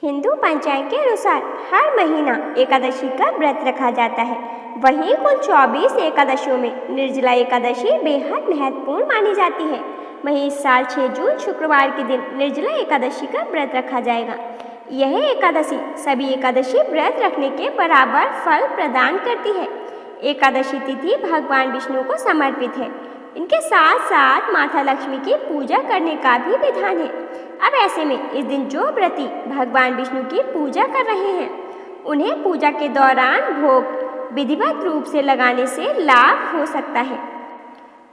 हिंदू पंचांग के अनुसार हर महीना एकादशी का व्रत रखा जाता है। वहीं कुल 24 एकादशियों में निर्जला एकादशी बेहद महत्वपूर्ण मानी जाती है। वहीं इस साल 6 जून शुक्रवार के दिन निर्जला एकादशी का व्रत रखा जाएगा। यह एकादशी सभी एकादशी व्रत रखने के बराबर फल प्रदान करती है। एकादशी तिथि भगवान विष्णु को समर्पित है। इनके साथ साथ माता लक्ष्मी की पूजा करने का भी विधान है। अब ऐसे में इस दिन जो व्रती भगवान विष्णु की पूजा कर रहे हैं, उन्हें पूजा के दौरान भोग विधिवत रूप से लगाने से लाभ हो सकता है।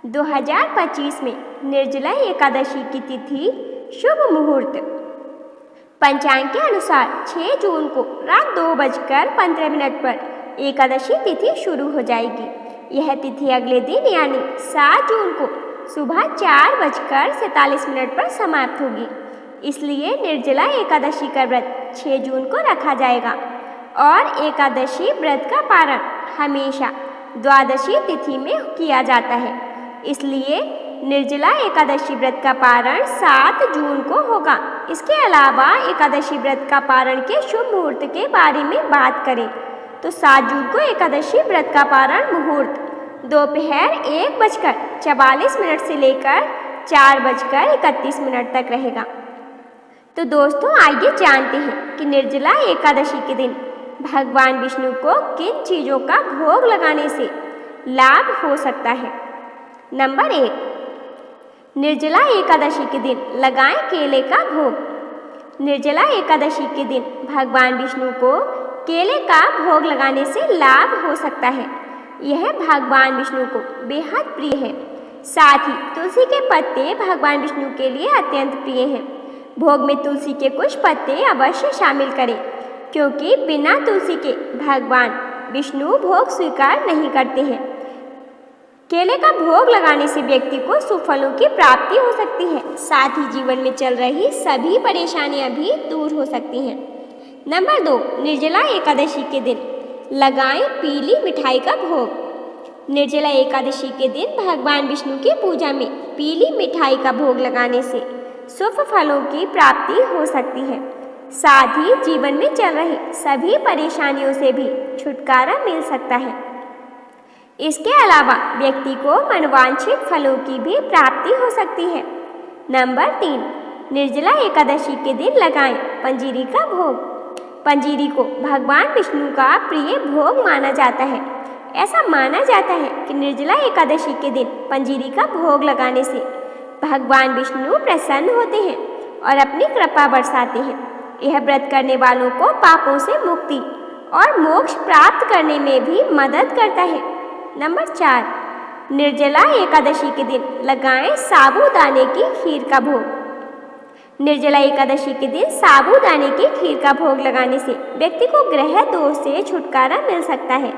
2025 में निर्जला एकादशी की तिथि शुभ मुहूर्त पंचांग के अनुसार 6 जून को रात 2:15 पर एकादशी तिथि शुरू हो जाएगी। यह तिथि अगले दिन यानी 7 जून को सुबह 4:47 पर समाप्त होगी। इसलिए निर्जला एकादशी का व्रत 6 जून को रखा जाएगा और एकादशी व्रत का पारण हमेशा द्वादशी तिथि में किया जाता है। इसलिए निर्जला एकादशी व्रत का पारण 7 जून को होगा। इसके अलावा एकादशी व्रत का पारण के शुभ मुहूर्त के बारे में बात करें तो 7 जून को एकादशी व्रत का पारण मुहूर्त दोपहर 1:44 से लेकर 4:31 तक रहेगा। तो दोस्तों, आइए जानते हैं कि निर्जला एकादशी के दिन भगवान विष्णु को किन चीज़ों का भोग लगाने से लाभ हो सकता है। नंबर 1, निर्जला एकादशी के दिन लगाएं केले का भोग। निर्जला एकादशी के दिन भगवान विष्णु को केले का भोग लगाने से लाभ हो सकता है। यह भगवान विष्णु को बेहद प्रिय है। साथ ही तुलसी के पत्ते भगवान विष्णु के लिए अत्यंत प्रिय हैं। भोग में तुलसी के कुछ पत्ते अवश्य शामिल करें, क्योंकि बिना तुलसी के भगवान विष्णु भोग स्वीकार नहीं करते हैं। केले का भोग लगाने से व्यक्ति को शुभ फलों की प्राप्ति हो सकती है। साथ ही जीवन में चल रही सभी परेशानियां भी दूर हो सकती हैं। नंबर 2, निर्जला एकादशी के दिन लगाएं पीली मिठाई का भोग। निर्जला एकादशी के दिन भगवान विष्णु की पूजा में पीली मिठाई का भोग लगाने से शुभ फलों की प्राप्ति हो सकती है। साथ ही जीवन में चल रही सभी परेशानियों से भी छुटकारा मिल सकता है। इसके अलावा व्यक्ति को मनोवांछित फलों की भी प्राप्ति हो सकती है। नंबर 3, निर्जला एकादशी के दिन लगाएं पंजीरी का भोग। पंजीरी को भगवान विष्णु का प्रिय भोग माना जाता है। ऐसा माना जाता है कि निर्जला एकादशी के दिन पंजीरी का भोग लगाने से भगवान विष्णु प्रसन्न होते हैं और अपनी कृपा बरसाते हैं। यह व्रत करने वालों को पापों से मुक्ति और मोक्ष प्राप्त करने में भी मदद करता है। नंबर 4, निर्जला एकादशी के दिन लगाएं साबूदाने की खीर का भोग। निर्जला एकादशी के दिन साबूदाने की खीर का भोग लगाने से व्यक्ति को ग्रह दोष से छुटकारा मिल सकता है।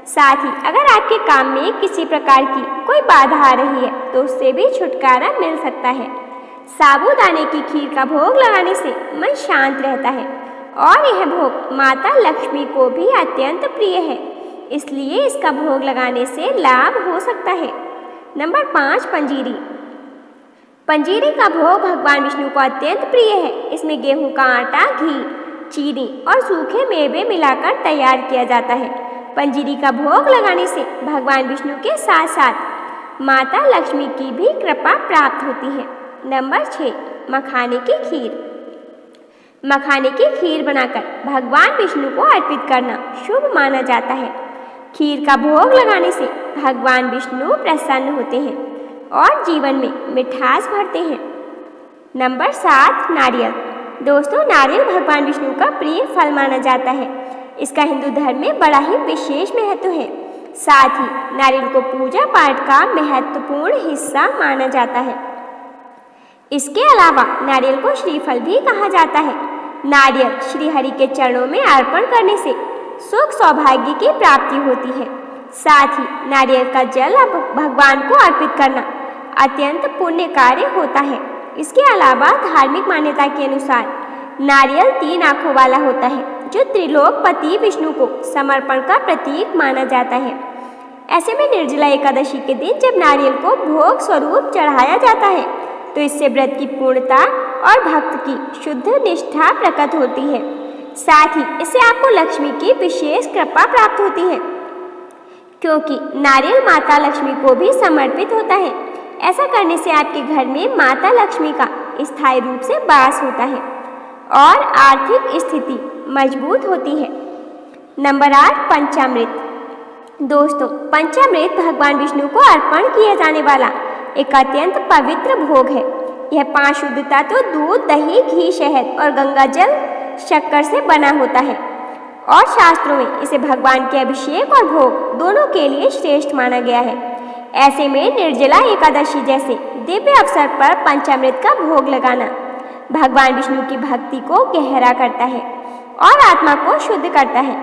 साथ ही अगर आपके काम में किसी प्रकार की कोई बाधा आ रही है तो उससे भी छुटकारा मिल सकता है। साबूदाने की खीर का भोग लगाने से मन शांत रहता है और यह भोग माता लक्ष्मी को भी अत्यंत प्रिय है। इसलिए इसका भोग लगाने से लाभ हो सकता है। नंबर 5, पंजीरी। पंजीरी का भोग भगवान विष्णु को अत्यंत प्रिय है। इसमें गेहूं का आटा, घी, चीनी और सूखे मेवे मिलाकर तैयार किया जाता है। पंजीरी का भोग लगाने से भगवान विष्णु के साथ साथ माता लक्ष्मी की भी कृपा प्राप्त होती है। नंबर 6, मखाने की खीर। मखाने की खीर बनाकर भगवान विष्णु को अर्पित करना शुभ माना जाता है। खीर का भोग लगाने से भगवान विष्णु प्रसन्न होते हैं और जीवन में मिठास भरते हैं। नंबर 7, नारियल। दोस्तों, नारियल भगवान विष्णु का प्रिय फल माना जाता है। इसका हिंदू धर्म में बड़ा ही विशेष महत्व है। साथ ही नारियल को पूजा पाठ का महत्वपूर्ण हिस्सा माना जाता है। इसके अलावा नारियल को श्रीफल भी कहा जाता है। नारियल श्रीहरि के चरणों में अर्पण करने से सुख सौभाग्य की प्राप्ति होती है। साथ ही नारियल का जल भगवान को अर्पित करना अत्यंत पुण्य कार्य होता है। इसके अलावा धार्मिक मान्यता के अनुसार नारियल 3 आंखों वाला होता है, जो त्रिलोकपति विष्णु को समर्पण का प्रतीक माना जाता है। ऐसे में निर्जला एकादशी के दिन जब नारियल को भोग स्वरूप चढ़ाया जाता है तो इससे व्रत की पूर्णता और भक्त की शुद्ध निष्ठा प्रकट होती है। साथ ही इससे आपको लक्ष्मी की विशेष कृपा प्राप्त होती है, क्योंकि नारियल माता लक्ष्मी को भी समर्पित होता है। ऐसा करने से आपके घर में माता लक्ष्मी का स्थायी रूप से वास होता है और आर्थिक स्थिति मजबूत होती है। नंबर 8, पंचामृत। दोस्तों, पंचामृत भगवान विष्णु को अर्पण किया जाने वाला एक अत्यंत पवित्र भोग है। यह 5 शुद्ध तत्व दूध, दही, घी, शहद और गंगा जल, शक्कर से बना होता है और शास्त्रों में इसे भगवान के अभिषेक और भोग दोनों के लिए श्रेष्ठ माना गया है। ऐसे में निर्जला एकादशी जैसे दिव्य अवसर पर पंचामृत का भोग लगाना भगवान विष्णु की भक्ति को गहरा करता है और आत्मा को शुद्ध करता है।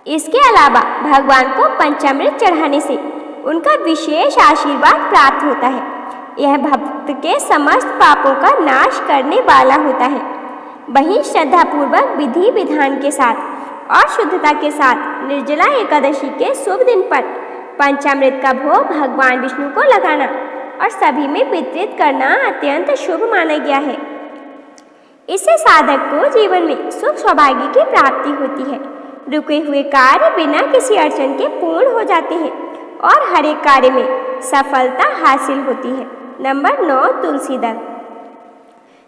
इसके अलावा भगवान को पंचामृत चढ़ाने से उनका विशेष आशीर्वाद प्राप्त होता है। यह भक्त के समस्त पापों का नाश करने वाला होता है। वहीं श्रद्धापूर्वक विधि विधान के साथ और शुद्धता के साथ निर्जला एकादशी के शुभ दिन पर पंचामृत का भोग भगवान विष्णु को लगाना और सभी में वितरित करना अत्यंत शुभ माना गया है। इससे साधक को जीवन में सुख सौभाग्य की प्राप्ति होती है। रुके हुए कार्य बिना किसी अड़चन के पूर्ण हो जाते हैं और हर एक कार्य में सफलता हासिल होती है। नंबर 9, तुलसी दल।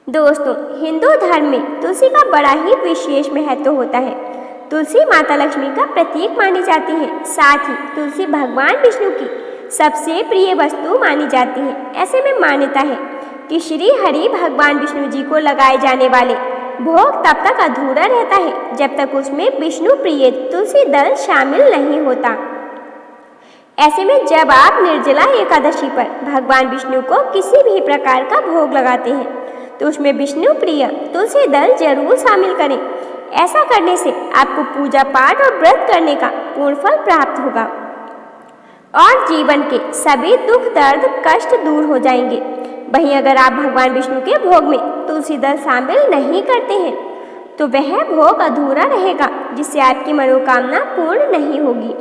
दोस्तों, हिंदू धर्म में तुलसी का बड़ा ही विशेष महत्व होता है। तुलसी माता लक्ष्मी का प्रतीक मानी जाती है। साथ ही तुलसी भगवान विष्णु की सबसे प्रिय वस्तु मानी जाती है। ऐसे में मान्यता है कि श्री हरि भगवान विष्णु जी को लगाए जाने वाले भोग तब तक अधूरा रहता है जब तक उसमें विष्णु प्रिय तुलसी दल शामिल नहीं होता। ऐसे में जब आप निर्जला एकादशी पर भगवान विष्णु को किसी भी प्रकार का भोग लगाते हैं तो उसमें विष्णु प्रिय तुलसी दल जरूर शामिल करें। ऐसा करने से आपको पूजा पाठ और व्रत करने का पूर्ण फल प्राप्त होगा और जीवन के सभी दुख दर्द कष्ट दूर हो जाएंगे। वहीं अगर आप भगवान विष्णु के भोग में तुलसी दल शामिल नहीं करते हैं तो वह भोग अधूरा रहेगा, जिससे आपकी मनोकामना पूर्ण नहीं होगी।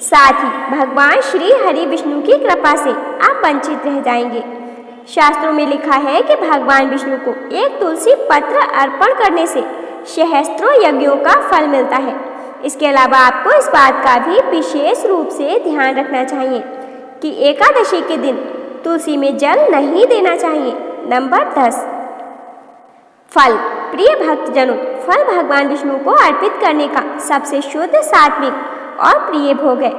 साथ ही भगवान श्री हरि विष्णु की कृपा से आप वंचित रह जाएंगे। शास्त्रों में लिखा है कि भगवान विष्णु को एक तुलसी पत्र अर्पण करने से सहस्त्रों यज्ञों का फल मिलता है। इसके अलावा आपको इस बात का भी विशेष रूप से ध्यान रखना चाहिए कि एकादशी के दिन तुलसी में जल नहीं देना चाहिए। नंबर 10, फल। प्रिय भक्तजनों, फल भगवान विष्णु को अर्पित करने का सबसे शुद्ध, सात्विक और प्रिय भोग है।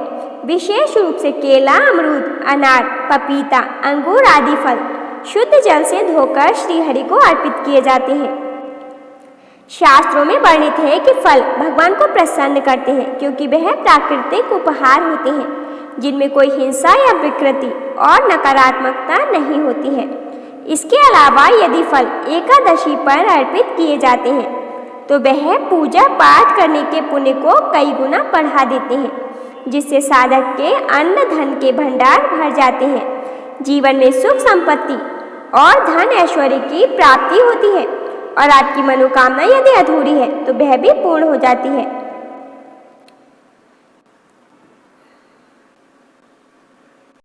विशेष रूप से केला, अमरूद, अनार, पपीता, अंगूर आदि फल शुद्ध जल से धोकर श्रीहरि को अर्पित किए जाते हैं। शास्त्रों में वर्णित है कि फल भगवान को प्रसन्न करते हैं क्योंकि वह प्राकृतिक उपहार होते हैं जिनमें कोई हिंसा या विकृति और नकारात्मकता नहीं होती है। इसके अलावा यदि फल एकादशी पर अर्पित किए जाते हैं तो वह पूजा पाठ करने के पुण्य को कई गुना बढ़ा देते हैं, जिससे साधक के अन्न धन के भंडार भर जाते हैं। जीवन में सुख संपत्ति और धन ऐश्वर्य की प्राप्ति होती है और आपकी मनोकामना यदि अधूरी है तो वह भी पूर्ण हो जाती है।